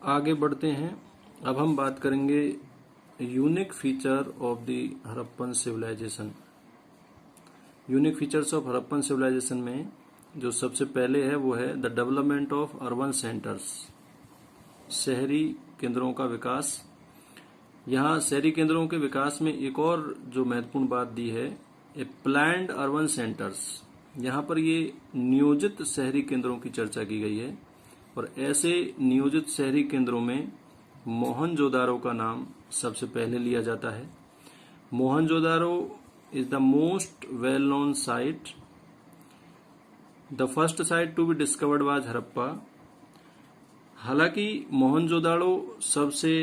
आगे बढ़ते हैं। अब हम बात करेंगे unique feature of the Harappan civilization. Unique features of Harappan civilization में जो सबसे पहले है वो है the development of urban centres, शहरी केंद्रों का विकास। यहाँ शहरी केंद्रों के विकास में एक और जो महत्वपूर्ण बात दी है, ए प्लान्ड अर्बन सेंटर्स। यहाँ पर ये नियोजित शहरी केंद्रों की चर्चा की गई है और ऐसे नियोजित शहरी केंद्रों में मोहनजोदारो का नाम सबसे पहले लिया जाता है। Mohenjodaro is the most well known site. The first site to be discovered was Harappa. हालांकि मोहनजोदारो सबसे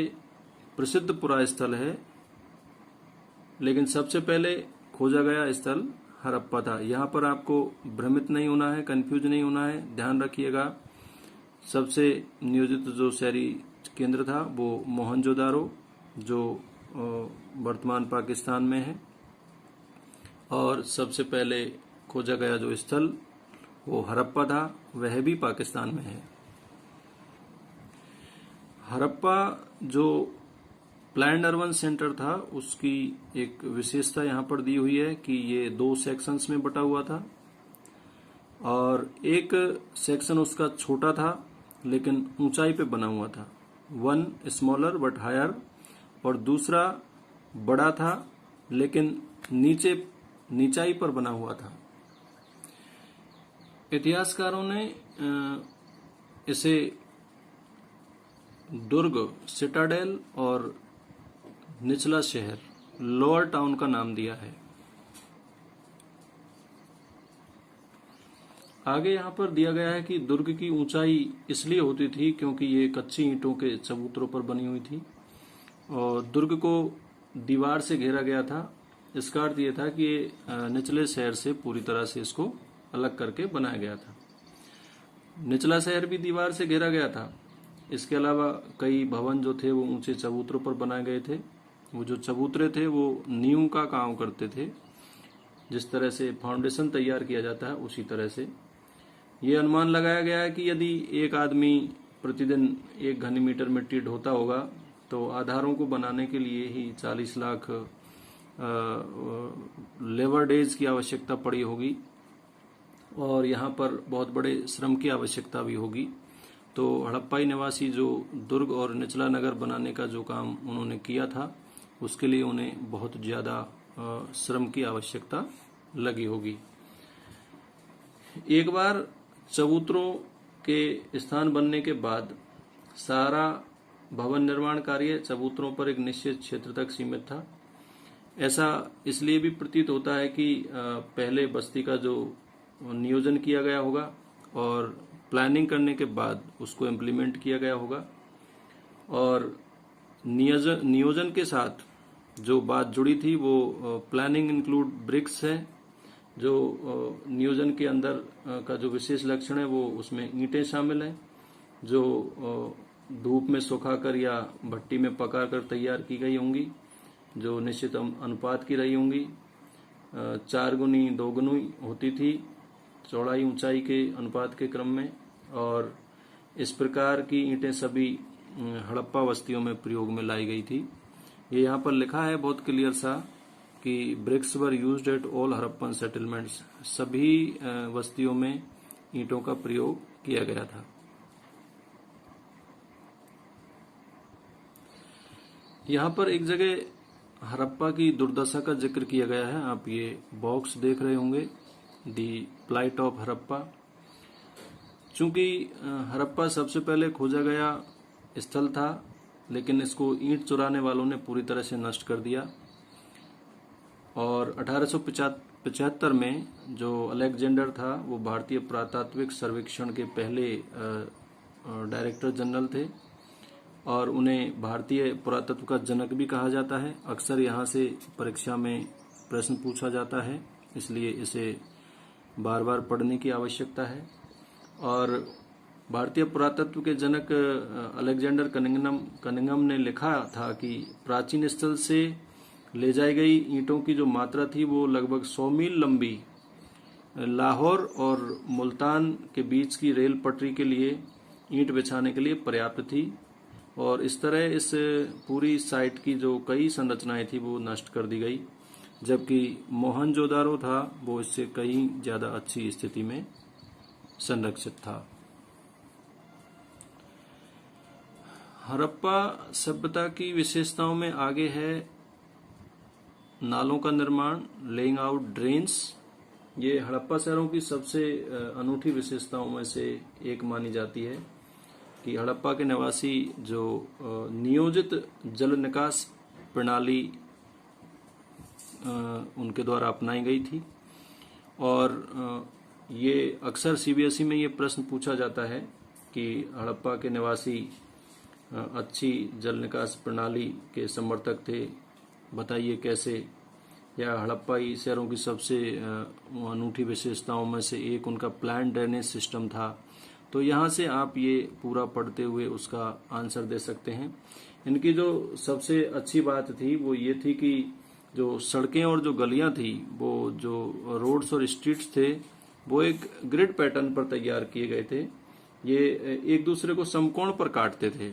प्रसिद्ध पुरास्थल है, लेकिन सबसे पहले खोजा गया स्थल हड़प्पा था। यहाँ पर आपको भ्रमित नहीं होना है, कंफ्यूज नहीं होना है, ध्यान रखिएगा। सबसे नियोजित जो शहरी केंद्र था वो मोहनजोदारो, जो वर्तमान पाकिस्तान में है, और सबसे पहले खोजा गया जो स्थल वो हड़प्पा था, वह भी पाकिस्तान में है। हड़प्पा जो प्लान्ड अर्बन सेंटर था उसकी एक विशेषता यहाँ पर दी हुई है कि ये 2 सेक्शंस में बटा हुआ था और एक सेक्शन उसका छोटा था लेकिन ऊंचाई पे बना हुआ था, वन स्मॉलर बट हायर, और दूसरा बड़ा था लेकिन नीचाई पर बना हुआ था। इतिहासकारों ने इसे दुर्ग, सिटाडेल और निचला शहर, लोअर टाउन का नाम दिया है। आगे यहाँ पर दिया गया है कि दुर्ग की ऊंचाई इसलिए होती थी क्योंकि ये कच्ची ईंटों के चबूतरों पर बनी हुई थी और दुर्ग को दीवार से घेरा गया था। इसका अर्थ ये था कि ये निचले शहर से पूरी तरह से इसको अलग करके बनाया गया था। निचला शहर भी दीवार से घेरा गया था। इसके अलावा कई भवन जो थे वो ऊंचे चबूतरों पर बनाए गए थे। वो जो चबूतरे थे वो नींव का काम करते थे। जिस तरह से फाउंडेशन तैयार किया जाता है उसी तरह से ये अनुमान लगाया गया है कि यदि एक आदमी प्रतिदिन 1 घन मीटर मिट्टी ढोता होगा तो आधारों को बनाने के लिए ही 40 लाख लेबर डेज की आवश्यकता पड़ी होगी और यहाँ पर बहुत बड़े श्रम की आवश्यकता भी होगी। तो हड़प्पाई निवासी जो दुर्ग और निचला नगर बनाने का जो काम उन्होंने किया था उसके लिए उन्हें बहुत ज्यादा श्रम की आवश्यकता लगी होगी। एक बार चबूतरों के स्थान बनने के बाद सारा भवन निर्माण कार्य चबूतरों पर एक निश्चित क्षेत्र तक सीमित था। ऐसा इसलिए भी प्रतीत होता है कि पहले बस्ती का जो नियोजन किया गया होगा और प्लानिंग करने के बाद उसको इम्प्लीमेंट किया गया होगा और नियोजन के साथ जो बात जुड़ी थी वो प्लानिंग इंक्लूड ब्रिक्स है। जो नियोजन के अंदर का जो विशेष लक्षण है वो उसमें ईंटें शामिल हैं जो धूप में सुखाकर या भट्टी में पकाकर तैयार की गई होंगी, जो निश्चित अनुपात की रही होंगी। 4 गुनी 2 गुनी होती थी चौड़ाई ऊंचाई के अनुपात के क्रम में, और इस प्रकार की ईंटें सभी हड़प्पा बस्तियों में प्रयोग में लाई गई थी। ये यहाँ पर लिखा है बहुत क्लियर सा कि bricks were used at all Harappan settlements. सभी बस्तियों में ईंटों का प्रयोग किया गया था। यहाँ पर एक जगह हड़प्पा की दुर्दशा का जिक्र किया गया है। आप ये बॉक्स देख रहे होंगे, दी प्लाइट ऑफ हड़प्पा। चूंकि हड़प्पा सबसे पहले खोजा गया स्थल था लेकिन इसको ईंट चुराने वालों ने पूरी तरह से नष्ट कर दिया और 1875 में जो अलेक्जेंडर था वो भारतीय पुरातात्विक सर्वेक्षण के पहले डायरेक्टर जनरल थे और उन्हें भारतीय पुरातत्व का जनक भी कहा जाता है। अक्सर यहाँ से परीक्षा में प्रश्न पूछा जाता है, इसलिए इसे बार बार पढ़ने की आवश्यकता है। और भारतीय पुरातत्व के जनक अलेक्जेंडर कनिंघम ने लिखा था कि प्राचीन स्थल से ले जाई गई ईंटों की जो मात्रा थी वो लगभग 100 मील लंबी लाहौर और मुल्तान के बीच की रेल पटरी के लिए ईंट बिछाने के लिए पर्याप्त थी। और इस तरह इस पूरी साइट की जो कई संरचनाएं थी वो नष्ट कर दी गई, जबकि मोहनजोदारो था वो इससे कहीं ज्यादा अच्छी स्थिति में संरक्षित था। हड़प्पा सभ्यता की विशेषताओं में आगे है नालों का निर्माण, लेइंग आउट ड्रेन्स। ये हड़प्पा शहरों की सबसे अनूठी विशेषताओं में से एक मानी जाती है कि हड़प्पा के निवासी जो नियोजित जल निकास प्रणाली उनके द्वारा अपनाई गई थी। और ये अक्सर सीबीएसई में ये प्रश्न पूछा जाता है कि हड़प्पा के निवासी अच्छी जल निकास प्रणाली के समर्थक थे, बताइए कैसे। या हड़प्पाई शहरों की सबसे अनूठी विशेषताओं में से एक उनका प्लान ड्रेनेज सिस्टम था। तो यहाँ से आप ये पूरा पढ़ते हुए उसका आंसर दे सकते हैं। इनकी जो सबसे अच्छी बात थी वो ये थी कि जो सड़कें और जो गलियां थी, वो जो रोड्स और स्ट्रीट्स थे वो एक ग्रिड पैटर्न पर तैयार किए गए थे। ये एक दूसरे को समकोण पर काटते थे।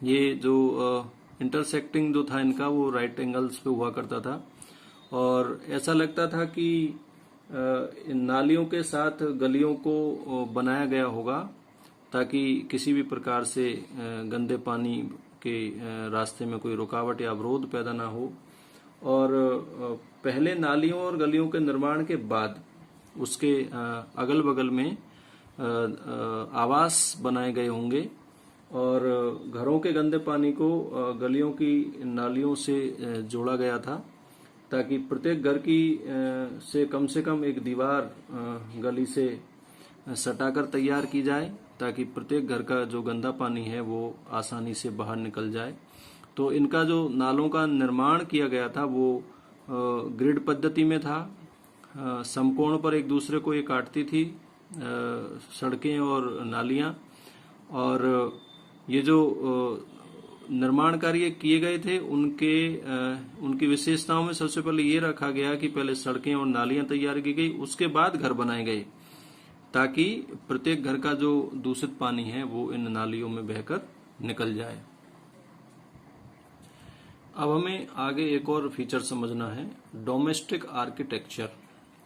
ये जो इंटरसेक्टिंग जो था इनका वो राइट एंगल्स पे हुआ करता था, और ऐसा लगता था कि इन नालियों के साथ गलियों को बनाया गया होगा ताकि किसी भी प्रकार से गंदे पानी के रास्ते में कोई रुकावट या अवरोध पैदा ना हो। और पहले नालियों और गलियों के निर्माण के बाद उसके अगल बगल में आवास बनाए गए होंगे, और घरों के गंदे पानी को गलियों की नालियों से जोड़ा गया था ताकि प्रत्येक घर की से कम एक दीवार गली से सटाकर तैयार की जाए ताकि प्रत्येक घर का जो गंदा पानी है वो आसानी से बाहर निकल जाए। तो इनका जो नालों का निर्माण किया गया था वो ग्रिड पद्धति में था। समकोण पर एक दूसरे को ये काटती थी सड़कें और नालियां। और ये जो निर्माण कार्य किए गए थे उनकी विशेषताओं में सबसे पहले ये रखा गया कि पहले सड़कें और नालियां तैयार की गई, उसके बाद घर बनाए गए ताकि प्रत्येक घर का जो दूषित पानी है वो इन नालियों में बहकर निकल जाए। अब हमें आगे एक और फीचर समझना है, डोमेस्टिक आर्किटेक्चर,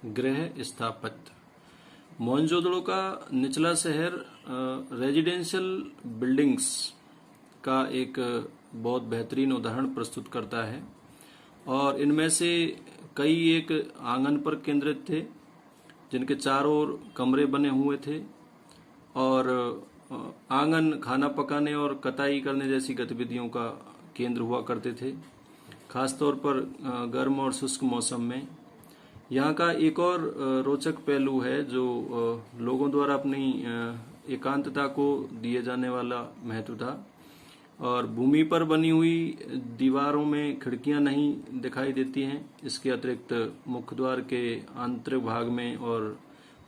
गृह स्थापत्य। मोहनजोदड़ो का निचला शहर रेजिडेंशियल बिल्डिंग्स का एक बहुत बेहतरीन उदाहरण प्रस्तुत करता है, और इनमें से कई एक आंगन पर केंद्रित थे जिनके चारों ओर कमरे बने हुए थे, और आंगन खाना पकाने और कटाई करने जैसी गतिविधियों का केंद्र हुआ करते थे, खासतौर पर गर्म और शुष्क मौसम में। यहाँ का एक और रोचक पहलू है जो लोगों द्वारा अपनी एकांतता को दिए जाने वाला महत्व था। और भूमि पर बनी हुई दीवारों में खिड़कियां नहीं दिखाई देती हैं। इसके अतिरिक्त मुख्य द्वार के आंतरिक भाग में और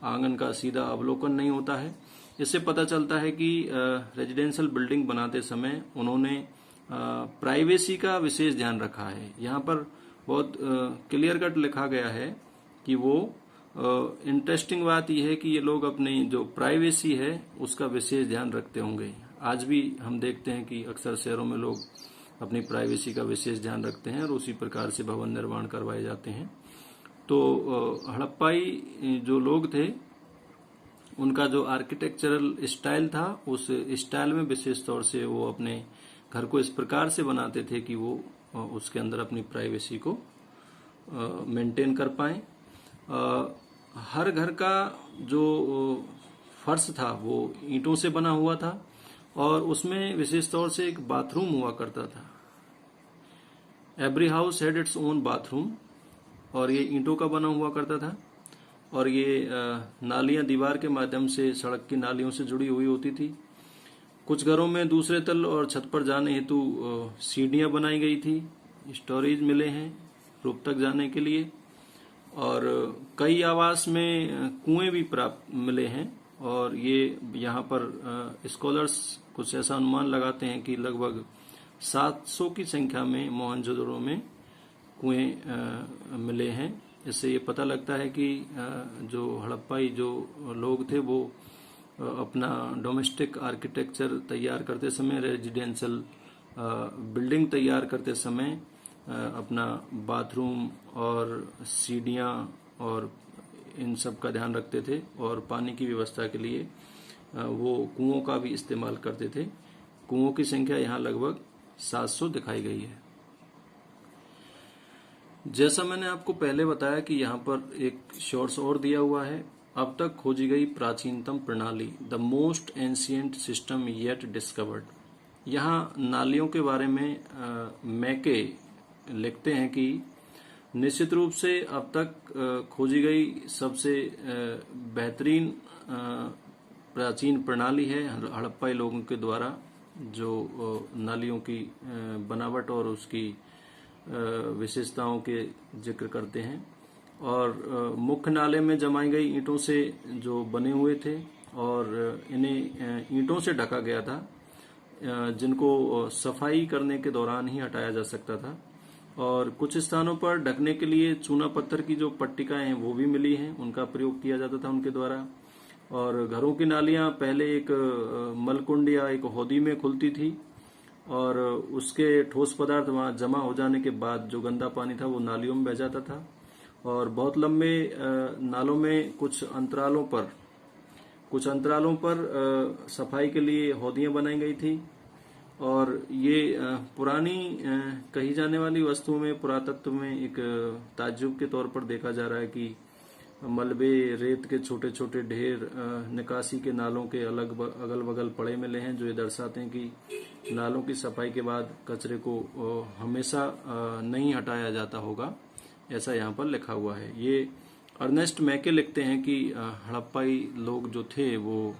आंगन का सीधा अवलोकन नहीं होता है। इससे पता चलता है कि रेजिडेंशियल बिल्डिंग बनाते समय उन्होंने प्राइवेसी का विशेष ध्यान रखा है। यहाँ पर बहुत क्लियर कट लिखा गया है कि वो इंटरेस्टिंग बात यह है कि ये लोग अपनी जो प्राइवेसी है उसका विशेष ध्यान रखते होंगे। आज भी हम देखते हैं कि अक्सर शहरों में लोग अपनी प्राइवेसी का विशेष ध्यान रखते हैं और उसी प्रकार से भवन निर्माण करवाए जाते हैं। तो हड़प्पाई जो लोग थे उनका जो आर्किटेक्चरल स्टाइल था उस स्टाइल में विशेष तौर से वो अपने घर को इस प्रकार से बनाते थे कि वो उसके अंदर अपनी प्राइवेसी को मेंटेन कर पाएं। हर घर का जो फर्श था वो ईंटों से बना हुआ था और उसमें विशेष तौर से एक बाथरूम हुआ करता था। Every house had its own bathroom, और ये ईंटों का बना हुआ करता था, और ये नालियां दीवार के माध्यम से सड़क की नालियों से जुड़ी हुई होती थी। कुछ घरों में दूसरे तल और छत पर जाने हेतु सीढ़ियां बनाई गई थी, स्टोरेज मिले हैं रूप तक जाने के लिए, और कई आवास में कुएं भी प्राप्त मिले हैं। और ये यहाँ पर स्कॉलर्स कुछ ऐसा अनुमान लगाते हैं कि लगभग 700 की संख्या में मोहनजोदड़ो में कुएं मिले हैं। इससे ये पता लगता है कि जो हड़प्पाई जो लोग थे वो अपना डोमेस्टिक आर्किटेक्चर तैयार करते समय, रेजिडेंशियल बिल्डिंग तैयार करते समय अपना बाथरूम और सीढ़ियाँ और इन सब का ध्यान रखते थे, और पानी की व्यवस्था के लिए वो कुओं का भी इस्तेमाल करते थे। कुओं की संख्या यहाँ लगभग 700 दिखाई गई है। जैसा मैंने आपको पहले बताया कि यहाँ पर एक शॉर्ट्स और दिया हुआ है, अब तक खोजी गई प्राचीनतम प्रणाली, the most ancient system yet discovered. यहाँ नालियों के बारे में मैके लिखते हैं कि निश्चित रूप से अब तक खोजी गई सबसे बेहतरीन प्राचीन प्रणाली है हड़प्पाई लोगों के द्वारा, जो नालियों की बनावट और उसकी विशेषताओं के जिक्र करते हैं। और मुख्य नाले में जमाई गई ईंटों से जो बने हुए थे, और इन्हें ईंटों से ढका गया था, जिनको सफाई करने के दौरान ही हटाया जा सकता था। और कुछ स्थानों पर ढकने के लिए चूना पत्थर की जो पट्टिकाएं हैं वो भी मिली हैं, उनका प्रयोग किया जाता था उनके द्वारा। और घरों की नालियां पहले एक मलकुंड या एक हौदी में खुलती थी, और उसके ठोस पदार्थ वहां जमा हो जाने के बाद जो गंदा पानी था वो नालियों में बह जाता था। और बहुत लंबे नालों में कुछ अंतरालों पर सफाई के लिए हौदियां बनाई गई थी। और ये पुरानी कही जाने वाली वस्तुओं में पुरातत्व में एक ताज्जुब के तौर पर देखा जा रहा है कि मलबे, रेत के छोटे छोटे ढेर निकासी के नालों के अगल बगल पड़े मिले हैं, जो ये दर्शाते हैं कि नालों की सफाई के बाद कचरे को हमेशा नहीं हटाया जाता होगा, ऐसा यहाँ पर लिखा हुआ है। ये अर्नेस्ट मैके लिखते हैं कि हड़प्पाई लोग जो थे वो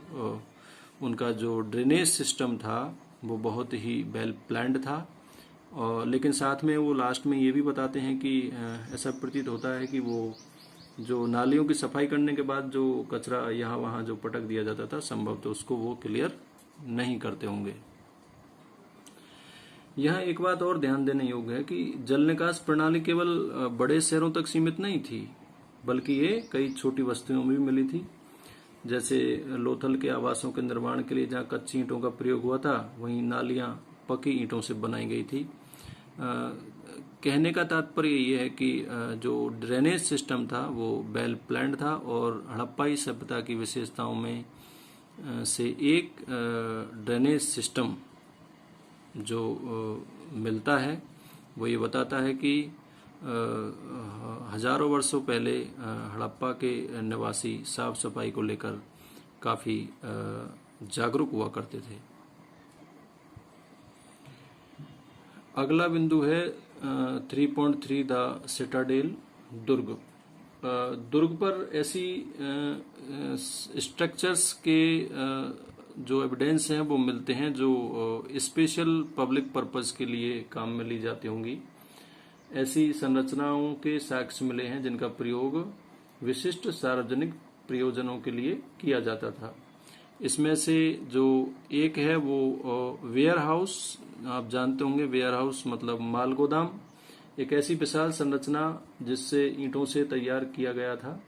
उनका जो ड्रेनेज सिस्टम था वो बहुत ही वेल प्लान्ड था। और लेकिन साथ में वो लास्ट में ये भी बताते हैं कि ऐसा प्रतीत होता है कि वो जो नालियों की सफाई करने के बाद जो कचरा यहाँ वहाँ जो पटक दिया जाता था, संभवतः उसको वो क्लियर नहीं करते होंगे। यहाँ एक बात और ध्यान देने योग्य है कि जल निकास प्रणाली केवल बड़े शहरों तक सीमित नहीं थी, बल्कि ये कई छोटी बस्तियों में भी मिली थी। जैसे लोथल के आवासों के निर्माण के लिए जहाँ कच्ची ईंटों का प्रयोग हुआ था, वहीं नालियां पक्की ईंटों से बनाई गई थी। कहने का तात्पर्य ये है कि जो ड्रेनेज सिस्टम था वो वेल प्लान्ड था, और हड़प्पाई सभ्यता की विशेषताओं में से एक ड्रेनेज सिस्टम जो मिलता है वो ये बताता है कि हजारों वर्षों पहले हड़प्पा के निवासी साफ सफाई को लेकर काफी जागरूक हुआ करते थे। अगला बिंदु है 3.3 द सिटाडेल, दुर्ग। दुर्ग पर ऐसी स्ट्रक्चर्स के जो एविडेंस हैं वो मिलते हैं जो स्पेशल पब्लिक पर्पस के लिए काम में ली जाती होंगी। ऐसी संरचनाओं के साक्ष्य मिले हैं जिनका प्रयोग विशिष्ट सार्वजनिक प्रयोजनों के लिए किया जाता था। इसमें से जो एक है वो वेयर हाउस, आप जानते होंगे वेयर हाउस मतलब माल गोदाम, एक ऐसी विशाल संरचना जिससे ईंटों से तैयार किया गया था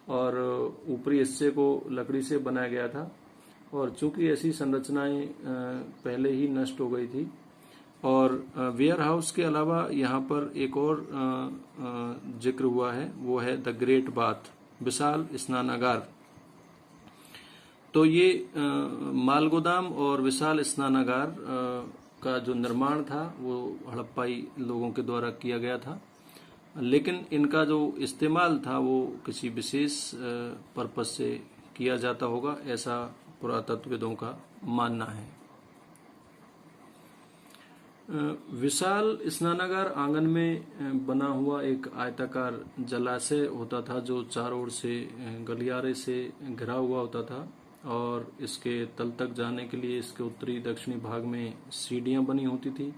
और ऊपरी हिस्से को लकड़ी से बनाया गया था। और चूंकि ऐसी संरचनाएं पहले ही नष्ट हो गई थी, और वेयर हाउस के अलावा यहाँ पर एक और जिक्र हुआ है, वो है द ग्रेट बाथ, विशाल स्नानागार। तो ये माल गोदाम और विशाल स्नानागार का जो निर्माण था वो हड़प्पाई लोगों के द्वारा किया गया था, लेकिन इनका जो इस्तेमाल था वो किसी विशेष पर्पस से किया जाता होगा, ऐसा पुरातत्वविदों का मानना है। विशाल स्नानागार आंगन में बना हुआ एक आयताकार जलाशय होता था जो चारों ओर से गलियारे से घिरा हुआ होता था, और इसके तल तक जाने के लिए इसके उत्तरी दक्षिणी भाग में सीढ़ियां बनी होती थी।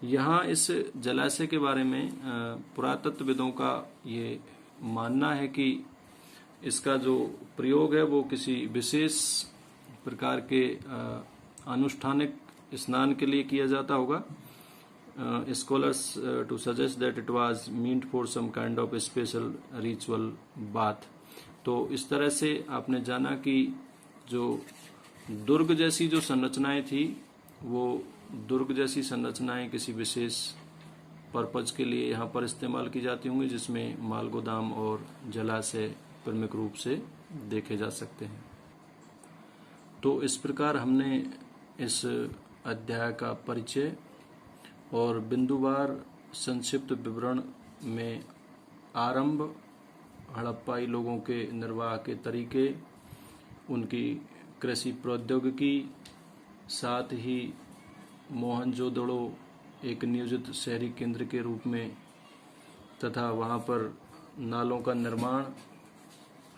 यहाँ इस जलाशय के बारे में पुरातत्वविदों का ये मानना है कि इसका जो प्रयोग है वो किसी विशेष प्रकार के अनुष्ठानिक स्नान के लिए किया जाता होगा। Scholars too suggest that it was meant for some kind of special ritual bath. तो इस तरह से आपने जाना कि जो दुर्ग जैसी जो संरचनाएं थी, वो दुर्ग जैसी संरचनाएं किसी विशेष पर्पज के लिए यहाँ पर इस्तेमाल की जाती होंगी, जिसमें माल गोदाम और जलाशय प्रमुख रूप से देखे जा सकते हैं। तो इस प्रकार हमने इस अध्याय का परिचय और बिंदुवार संक्षिप्त विवरण में आरंभ, हड़प्पाई लोगों के निर्वाह के तरीके, उनकी कृषि प्रौद्योगिकी, साथ ही मोहनजोदड़ो एक नियोजित शहरी केंद्र के रूप में तथा वहाँ पर नालों का निर्माण,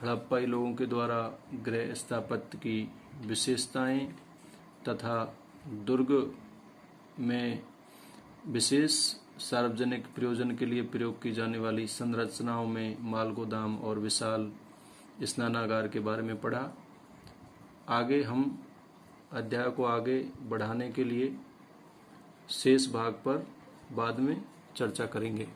हड़प्पाई लोगों के द्वारा गृह स्थापत्य की विशेषताएं तथा दुर्ग में विशेष सार्वजनिक प्रयोजन के लिए प्रयोग की जाने वाली संरचनाओं में माल गोदाम और विशाल स्नानागार के बारे में पढ़ा। आगे हम अध्याय को आगे बढ़ाने के लिए शेष भाग पर बाद में चर्चा करेंगे।